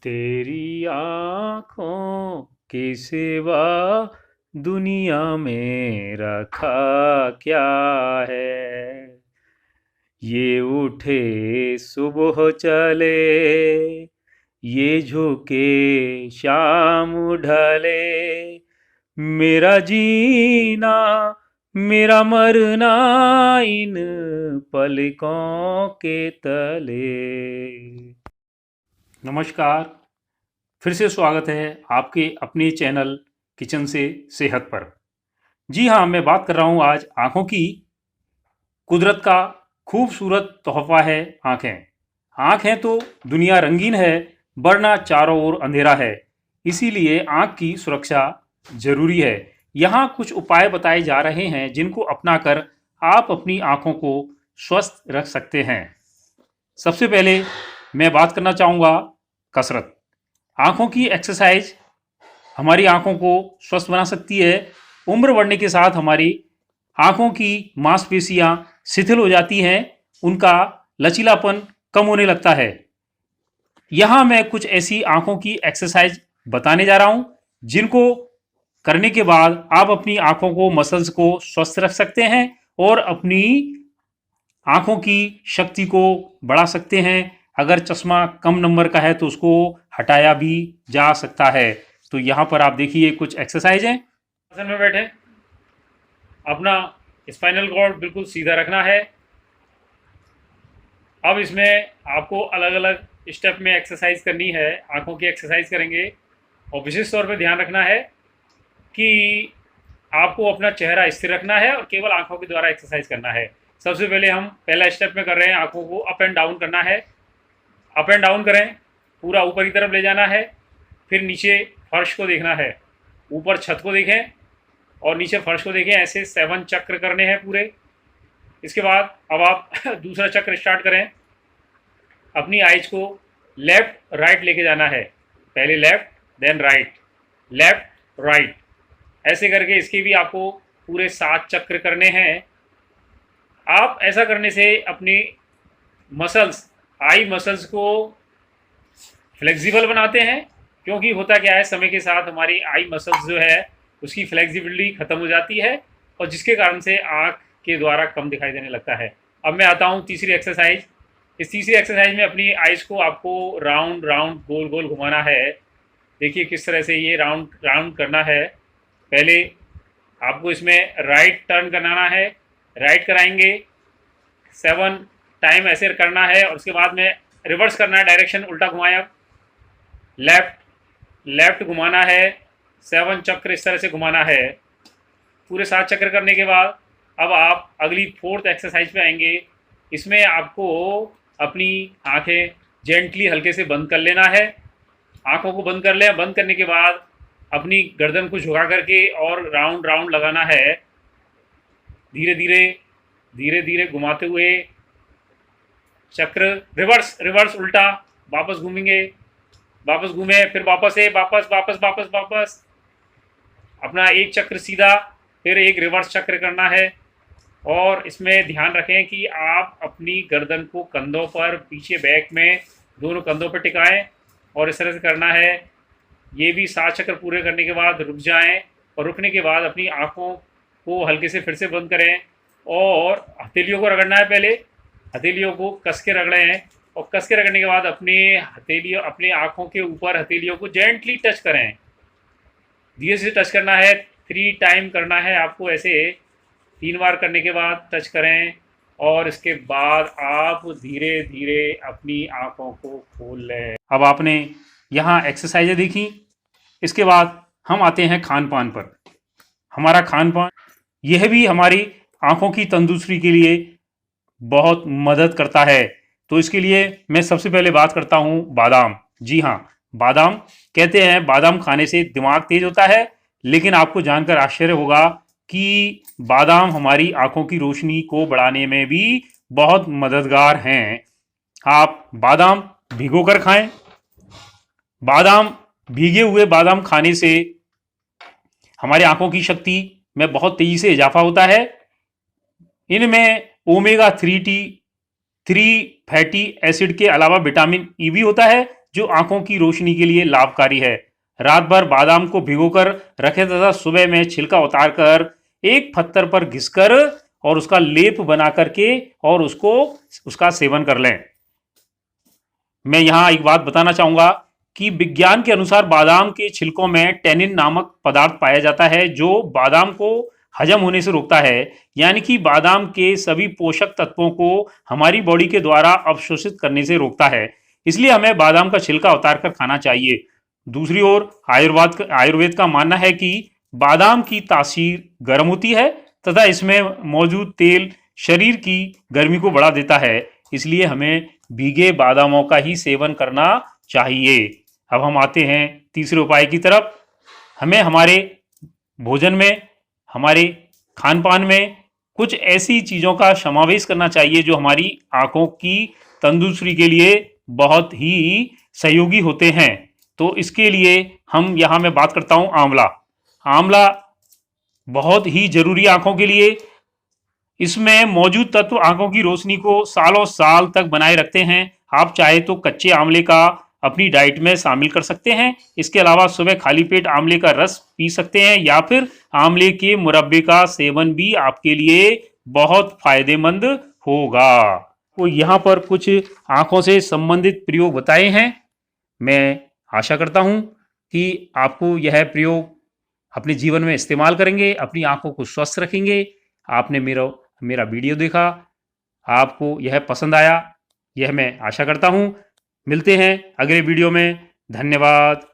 तेरी आँखों की सिवा दुनिया में रखा क्या है। ये उठे सुबह चले, ये झुके शाम ढले, मेरा जीना मेरा मरना इन पलकों के तले। नमस्कार, फिर से स्वागत है आपके अपने चैनल किचन से सेहत पर। जी हाँ, मैं बात कर रहा हूँ आज आँखों की। कुदरत का खूबसूरत तोहफा है आँखें। आँखें तो दुनिया रंगीन है, वरना चारों ओर अंधेरा है। इसीलिए आँख की सुरक्षा जरूरी है। यहाँ कुछ उपाय बताए जा रहे हैं जिनको अपनाकर आप अपनी आँखों को स्वस्थ रख सकते हैं। सबसे पहले मैं बात करना चाहूँगा कसरत। आँखों की एक्सरसाइज हमारी आँखों को स्वस्थ बना सकती है। उम्र बढ़ने के साथ हमारी आँखों की मांसपेशियाँ शिथिल हो जाती हैं, उनका लचीलापन कम होने लगता है। यहाँ मैं कुछ ऐसी आँखों की एक्सरसाइज बताने जा रहा हूँ जिनको करने के बाद आप अपनी आँखों को मसल्स को स्वस्थ रख सकते हैं और अपनी आँखों की शक्ति को बढ़ा सकते हैं। अगर चश्मा कम नंबर का है तो उसको हटाया भी जा सकता है। तो यहाँ पर आप देखिए कुछ एक्सरसाइज हैं। आसन में बैठे, अपना स्पाइनल कॉर्ड बिल्कुल सीधा रखना है। अब इसमें आपको अलग अलग स्टेप में एक्सरसाइज करनी है। आँखों की एक्सरसाइज करेंगे और विशेष तौर पे ध्यान रखना है कि आपको अपना चेहरा स्थिर रखना है और केवल आँखों के द्वारा एक्सरसाइज करना है। सबसे पहले हम पहला स्टेप में कर रहे हैं, आँखों को अप एंड डाउन करना है। अप एंड डाउन करें, पूरा ऊपर की तरफ ले जाना है। फिर नीचे फर्श को देखना है, ऊपर छत को देखें और नीचे फर्श को देखें। ऐसे 7 चक्र करने हैं पूरे। इसके बाद अब आप दूसरा चक्र स्टार्ट करें। अपनी आइज को लेफ्ट राइट लेके जाना है। पहले left then right, left right, ऐसे करके इसके भी आपको पूरे 7 चक्र करने हैं। आप ऐसा करने से अपनी मसल्स, आई मसल्स को फ्लेक्सिबल बनाते हैं, क्योंकि होता क्या है, समय के साथ हमारी आई मसल्स जो है उसकी फ्लेक्सिबिलिटी ख़त्म हो जाती है और जिसके कारण से आँख के द्वारा कम दिखाई देने लगता है। अब मैं आता हूँ तीसरी एक्सरसाइज। इस तीसरी एक्सरसाइज में अपनी आइज़ को आपको राउंड राउंड गोल गोल घुमाना है। देखिए किस तरह से ये राउंड राउंड करना है। पहले आपको इसमें राइट टर्न कराना है, राइट कराएंगे 7 टाइम ऐसे करना है और उसके बाद में रिवर्स करना है, डायरेक्शन उल्टा घुमाया, लेफ्ट लेफ्ट घुमाना है, 7 चक्र इस तरह से घुमाना है। पूरे 7 चक्र करने के बाद अब आप अगली 4th एक्सरसाइज पे आएंगे। इसमें आपको अपनी आंखें जेंटली हल्के से बंद कर लेना है। आंखों को बंद कर लें। बंद करने के बाद अपनी गर्दन को झुका करके और राउंड राउंड लगाना है। धीरे धीरे धीरे धीरे घुमाते हुए चक्र, रिवर्स रिवर्स उल्टा, वापस घूमेंगे, वापस घूमे, फिर वापस से वापस वापस वापस वापस, अपना एक चक्र सीधा, फिर एक रिवर्स चक्र करना है। और इसमें ध्यान रखें कि आप अपनी गर्दन को कंधों पर, पीछे बैक में, दोनों कंधों पर टिकाएं और इस तरह से करना है। ये भी 7 चक्र पूरे करने के बाद रुक जाएं और रुकने के बाद अपनी आँखों को हल्के से फिर से बंद करें और हथेलियों को रगड़ना है। पहले हथेलियों को कस के रगड़ें और कस के रगड़ने के बाद अपनी आँखों के ऊपर हथेलियों को जेंटली टच करें। धीरे से टच करना है, 3 टाइम करना है आपको। ऐसे 3 बार करने के बाद टच करें और इसके बाद आप धीरे धीरे अपनी आँखों को खोल लें। अब आपने यहाँ एक्सरसाइजें देखी। इसके बाद हम आते हैं खान पान पर। हमारा खान पान यह भी हमारी आँखों की तंदुरुस्ती के लिए बहुत मदद करता है। तो इसके लिए मैं सबसे पहले बात करता हूँ बादाम। जी हाँ, बादाम, कहते हैं बादाम खाने से दिमाग तेज होता है, लेकिन आपको जानकर आश्चर्य होगा कि बादाम हमारी आंखों की रोशनी को बढ़ाने में भी बहुत मददगार हैं। आप बादाम भिगोकर खाएं। बादाम, भीगे हुए बादाम खाने से हमारी आंखों की शक्ति में बहुत तेजी से इजाफा होता है। इनमें ओमेगा 3 फैटी एसिड के अलावा विटामिन ई भी होता है, जो आंखों की रोशनी के लिए लाभकारी है। रात भर बादाम को भिगोकर रखें तथा सुबह में छिलका उतारकर एक पत्थर पर घिसकर और उसका लेप बना करके और उसका सेवन कर लें। मैं यहाँ एक बात बताना चाहूंगा कि विज्ञान के अनुसार बादाम के छिलकों में टेनिन नामक पदार्थ पाया जाता है जो बादाम को हजम होने से रोकता है, यानी कि बादाम के सभी पोषक तत्वों को हमारी बॉडी के द्वारा अवशोषित करने से रोकता है। इसलिए हमें बादाम का छिलका उतार कर खाना चाहिए। दूसरी ओर आयुर्वेद का मानना है कि बादाम की तासीर गर्म होती है तथा इसमें मौजूद तेल शरीर की गर्मी को बढ़ा देता है, इसलिए हमें भीगे बादामों का ही सेवन करना चाहिए। अब हम आते हैं तीसरे उपाय की तरफ। हमें हमारे भोजन में, हमारे खान पान में कुछ ऐसी चीज़ों का समावेश करना चाहिए जो हमारी आंखों की तंदुरुस्ती के लिए बहुत ही सहयोगी होते हैं। तो इसके लिए हम यहाँ मैं बात करता हूँ आंवला। आंवला बहुत ही जरूरी आंखों के लिए। इसमें मौजूद तत्व आंखों की रोशनी को सालों साल तक बनाए रखते हैं। आप चाहे तो कच्चे आंवले का अपनी डाइट में शामिल कर सकते हैं। इसके अलावा सुबह खाली पेट आंवले का रस पी सकते हैं या फिर आंवले के मुरब्बे का सेवन भी आपके लिए बहुत फायदेमंद होगा। तो यहाँ पर कुछ आंखों से संबंधित प्रयोग बताए हैं। मैं आशा करता हूँ कि आपको यह प्रयोग अपने जीवन में इस्तेमाल करेंगे, अपनी आंखों को स्वस्थ रखेंगे। आपने मेरा वीडियो देखा, आपको यह पसंद आया, यह मैं आशा करता हूँ। मिलते हैं अगले वीडियो में। धन्यवाद।